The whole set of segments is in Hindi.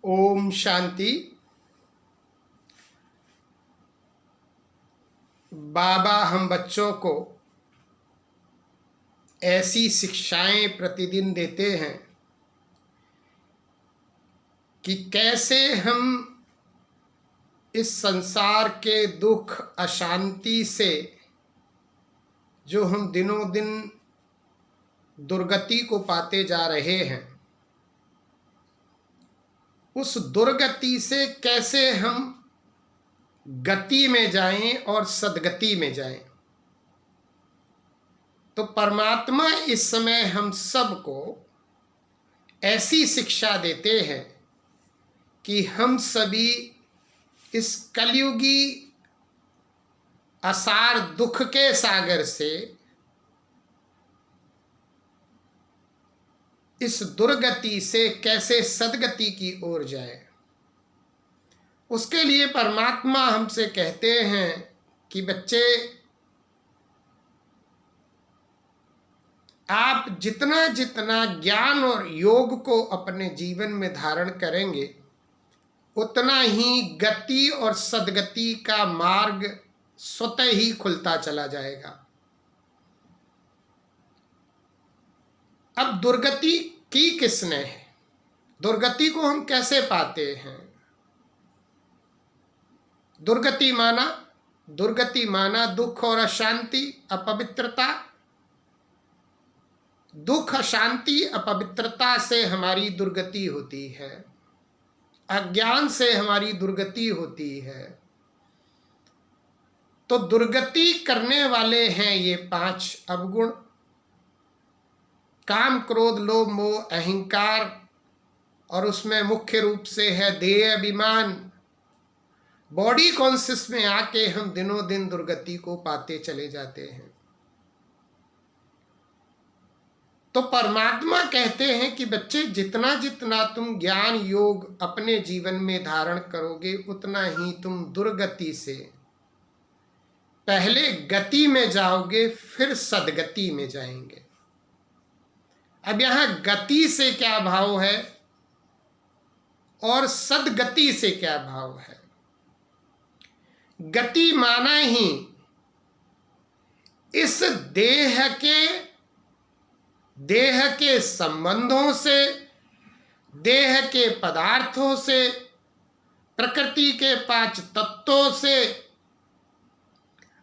ओम शांति। बाबा हम बच्चों को ऐसी शिक्षाएं प्रतिदिन देते हैं कि कैसे हम इस संसार के दुख अशांति से जो हम दिनों दिन दुर्गति को पाते जा रहे हैं, उस दुर्गति से कैसे हम गति में जाएं और सद्गति में जाएं। तो परमात्मा इस समय हम सबको ऐसी शिक्षा देते हैं कि हम सभी इस कलयुगी असार दुख के सागर से इस दुर्गति से कैसे सद्गति की ओर जाए। उसके लिए परमात्मा हमसे कहते हैं कि बच्चे, आप जितना जितना ज्ञान और योग को अपने जीवन में धारण करेंगे, उतना ही गति और सद्गति का मार्ग स्वतः ही खुलता चला जाएगा। अब दुर्गति की किसने है? दुर्गति को हम कैसे पाते हैं? दुर्गति माना दुख और अशांति, अपवित्रता। दुख, अशांति, अपवित्रता से हमारी दुर्गति होती है, अज्ञान से हमारी दुर्गति होती है। तो दुर्गति करने वाले हैं ये 5 अवगुण: काम, क्रोध, लोभ, मोह, अहंकार, और उसमें मुख्य रूप से है देह अभिमान। बॉडी कॉन्शियस में आके हम दिनों दिन दुर्गति को पाते चले जाते हैं। तो परमात्मा कहते हैं कि बच्चे, जितना जितना तुम ज्ञान योग अपने जीवन में धारण करोगे, उतना ही तुम दुर्गति से पहले गति में जाओगे, फिर सद्गति में जाएंगे। अब यहां गति से क्या भाव है और सद्गति से क्या भाव है? गति माना ही इस देह के संबंधों से, देह के पदार्थों से, प्रकृति के 5 तत्वों से,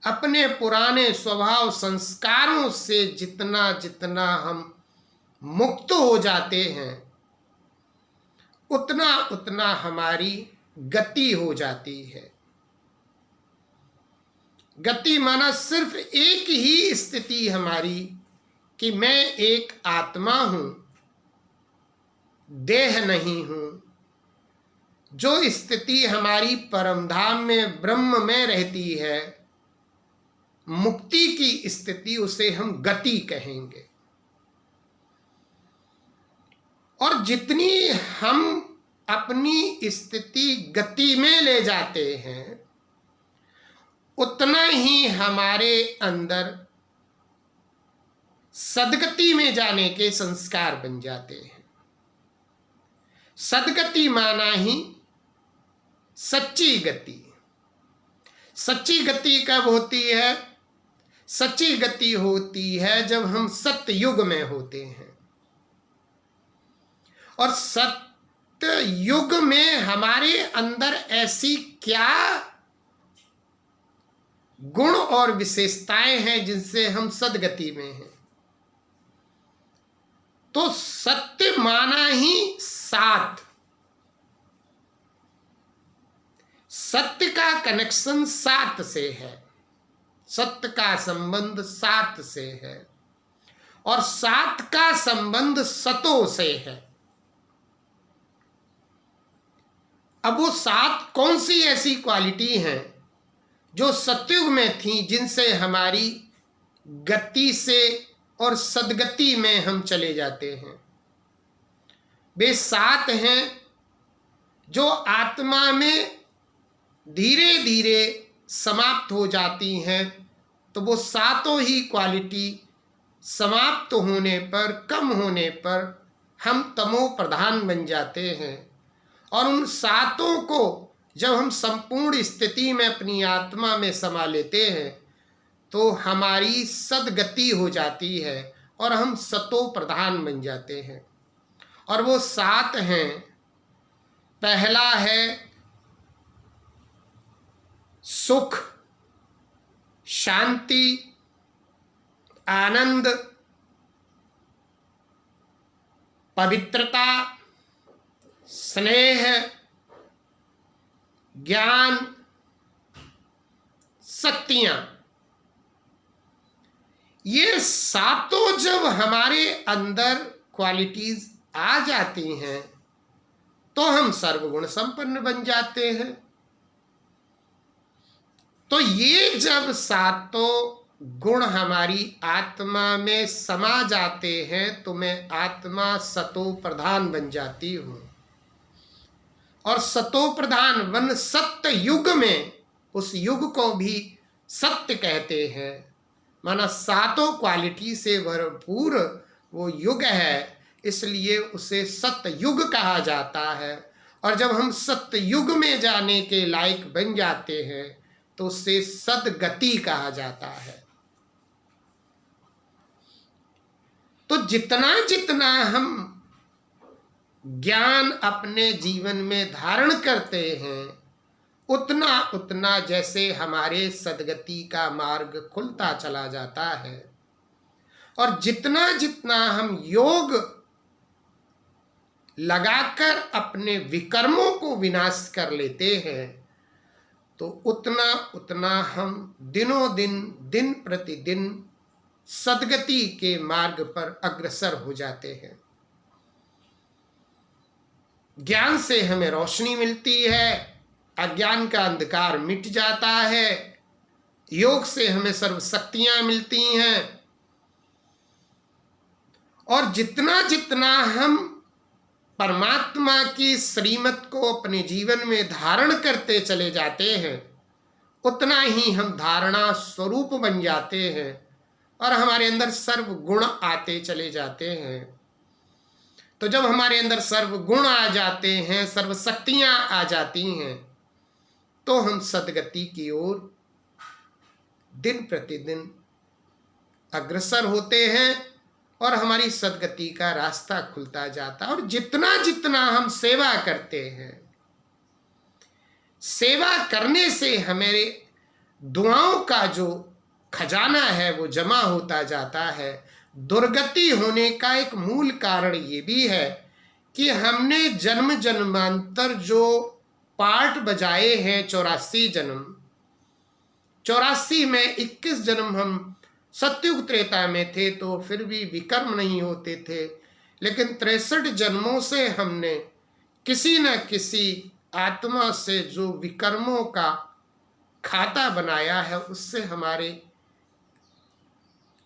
अपने पुराने स्वभाव संस्कारों से जितना जितना हम मुक्त हो जाते हैं, उतना उतना हमारी गति हो जाती है। गति माना सिर्फ एक ही स्थिति हमारी कि मैं एक आत्मा हूं, देह नहीं हूं। जो स्थिति हमारी परमधाम में ब्रह्म में रहती है, मुक्ति की स्थिति, उसे हम गति कहेंगे। और जितनी हम अपनी स्थिति गति में ले जाते हैं, उतना ही हमारे अंदर सद्गति में जाने के संस्कार बन जाते हैं। सद्गति माना ही सच्ची गति। सच्ची गति कब होती है? सच्ची गति होती है जब हम सत्य युग में होते हैं। और सत्य युग में हमारे अंदर ऐसी क्या गुण और विशेषताएं हैं जिनसे हम सद्गति में हैं? तो सत्य माना ही सात। सत्य का कनेक्शन सात से है, सत्य का संबंध सात से है, और सात का संबंध सतों से है। अब वो 7 कौन सी ऐसी क्वालिटी हैं जो सतयुग में थी, जिनसे हमारी गति से और सद्गति में हम चले जाते हैं? वे 7 हैं जो आत्मा में धीरे धीरे समाप्त हो जाती हैं। तो वो 7 ही क्वालिटी समाप्त होने पर, कम होने पर हम तमो प्रधान बन जाते हैं और उन सातों को जब हम संपूर्ण स्थिति में अपनी आत्मा में समा लेते हैं तो हमारी सदगति हो जाती है और हम सतो प्रधान बन जाते हैं। और वो सात हैं, पहला है सुख, शांति, आनंद, पवित्रता, स्नेह, ज्ञान, शक्तियां। ये सातों जब हमारे अंदर क्वालिटीज आ जाती हैं तो हम सर्वगुण संपन्न बन जाते हैं। तो ये जब सातों गुण हमारी आत्मा में समा जाते हैं तो मैं आत्मा सतो प्रधान बन जाती हूँ। और सतो प्रधान वन सत्य युग में, उस युग को भी सत्य कहते हैं, माना सातों क्वालिटी से भरपूर वो युग है, इसलिए उसे सत्य युग कहा जाता है। और जब हम सत्य युग में जाने के लायक बन जाते हैं तो उसे सदगति कहा जाता है। तो जितना जितना हम ज्ञान अपने जीवन में धारण करते हैं उतना उतना जैसे हमारे सदगति का मार्ग खुलता चला जाता है। और जितना जितना हम योग लगाकर अपने विकर्मों को विनाश कर लेते हैं तो उतना उतना हम दिनों दिन, दिन प्रतिदिन सदगति के मार्ग पर अग्रसर हो जाते हैं। ज्ञान से हमें रोशनी मिलती है, अज्ञान का अंधकार मिट जाता है, योग से हमें सर्व शक्तियां मिलती हैं। और जितना जितना हम परमात्मा की श्रीमत को अपने जीवन में धारण करते चले जाते हैं उतना ही हम धारणा स्वरूप बन जाते हैं और हमारे अंदर सर्व गुण आते चले जाते हैं। तो जब हमारे अंदर सर्व गुण आ जाते हैं, सर्व शक्तियां आ जाती हैं तो हम सदगति की ओर दिन प्रतिदिन अग्रसर होते हैं और हमारी सदगति का रास्ता खुलता जाता है। और जितना जितना हम सेवा करते हैं, सेवा करने से हमारे दुआओं का जो खजाना है वो जमा होता जाता है। दुर्गति होने का एक मूल कारण ये भी है कि हमने जन्म जन्मांतर जो पार्ट बजाए हैं, 84 जन्म, 84 में 21 जन्म हम सत्युग त्रेता में थे तो फिर भी विकर्म नहीं होते थे, लेकिन 63 जन्मों से हमने किसी न किसी आत्मा से जो विकर्मों का खाता बनाया है उससे हमारे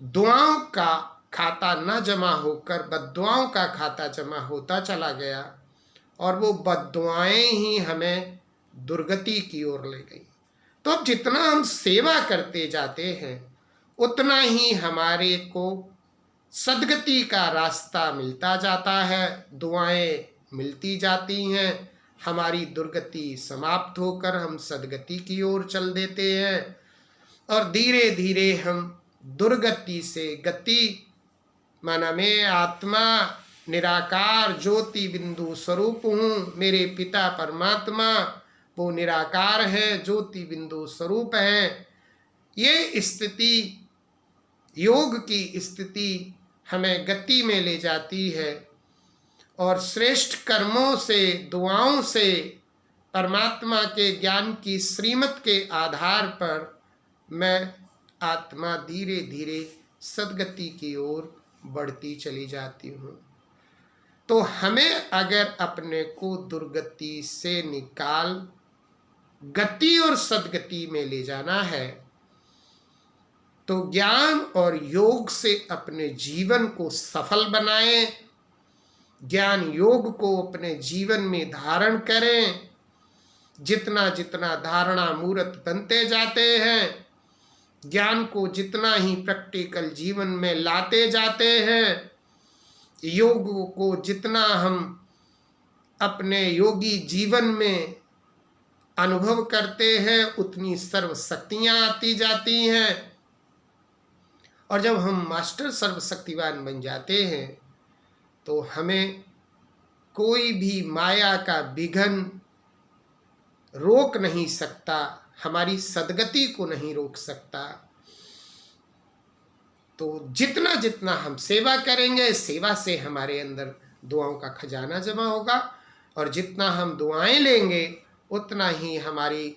दुआओं का खाता न जमा होकर बद्दुआओं का खाता जमा होता चला गया और वो बद्दुआएं ही हमें दुर्गति की ओर ले गई। तो अब जितना हम सेवा करते जाते हैं उतना ही हमारे को सदगति का रास्ता मिलता जाता है, दुआएं मिलती जाती हैं, हमारी दुर्गति समाप्त होकर हम सदगति की ओर चल देते हैं। और धीरे धीरे हम दुर्गति से गति, माना मैं आत्मा निराकार ज्योति बिंदु स्वरूप हूँ, मेरे पिता परमात्मा वो निराकार है, ज्योति बिंदु स्वरूप है। ये स्थिति, योग की स्थिति हमें गति में ले जाती है और श्रेष्ठ कर्मों से, दुआओं से, परमात्मा के ज्ञान की श्रीमत के आधार पर मैं आत्मा धीरे धीरे सदगति की ओर बढ़ती चली जाती हूँ। तो हमें अगर अपने को दुर्गति से निकाल गति और सदगति में ले जाना है तो ज्ञान और योग से अपने जीवन को सफल बनाएं, ज्ञान योग को अपने जीवन में धारण करें। जितना जितना धारणा मूर्त बनते जाते हैं, ज्ञान को जितना ही प्रैक्टिकल जीवन में लाते जाते हैं, योग को जितना हम अपने योगी जीवन में अनुभव करते हैं, उतनी सर्व शक्तियां आती जाती हैं। और जब हम मास्टर सर्वशक्तिवान बन जाते हैं तो हमें कोई भी माया का विघन रोक नहीं सकता, हमारी सद्गति को नहीं रोक सकता। तो जितना जितना हम सेवा करेंगे, सेवा से हमारे अंदर दुआओं का खजाना जमा होगा, और जितना हम दुआएं लेंगे उतना ही हमारी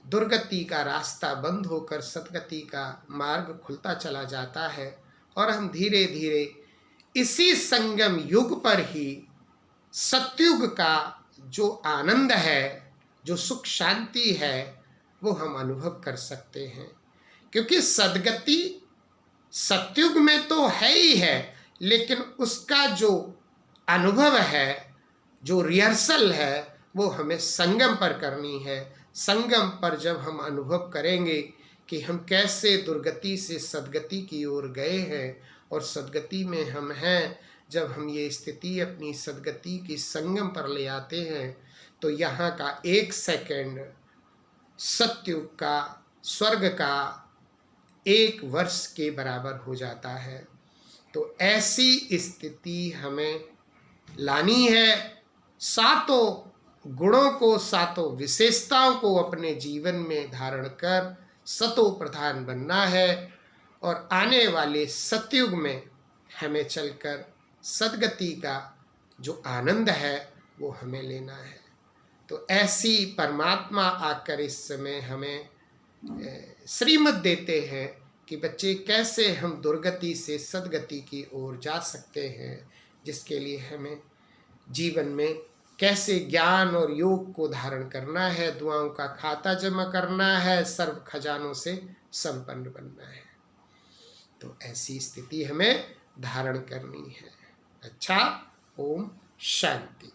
दुर्गति का रास्ता बंद होकर सद्गति का मार्ग खुलता चला जाता है। और हम धीरे धीरे इसी संगम युग पर ही सतयुग का जो आनंद है, जो सुख शांति है, वो हम अनुभव कर सकते हैं। क्योंकि सद्गति सतयुग में तो है ही है, लेकिन उसका जो अनुभव है, जो रिहर्सल है, वो हमें संगम पर करनी है। संगम पर जब हम अनुभव करेंगे कि हम कैसे दुर्गति से सद्गति की ओर गए हैं और सद्गति में हम हैं, जब हम ये स्थिति अपनी सद्गति की संगम पर ले आते हैं तो यहाँ का एक सेकंड सतयुग का, स्वर्ग का 1 वर्ष के बराबर हो जाता है। तो ऐसी स्थिति हमें लानी है। सातों गुणों को, सातों विशेषताओं को अपने जीवन में धारण कर सतो प्रधान बनना है, और आने वाले सतयुग में हमें चलकर सद्गति का जो आनंद है वो हमें लेना है। तो ऐसी परमात्मा आकर इस समय हमें श्रीमत देते हैं कि बच्चे कैसे हम दुर्गति से सद्गति की ओर जा सकते हैं, जिसके लिए हमें जीवन में कैसे ज्ञान और योग को धारण करना है, दुआओं का खाता जमा करना है, सर्व खजानों से संपन्न बनना है। तो ऐसी स्थिति हमें धारण करनी है। अच्छा, ओम शांति।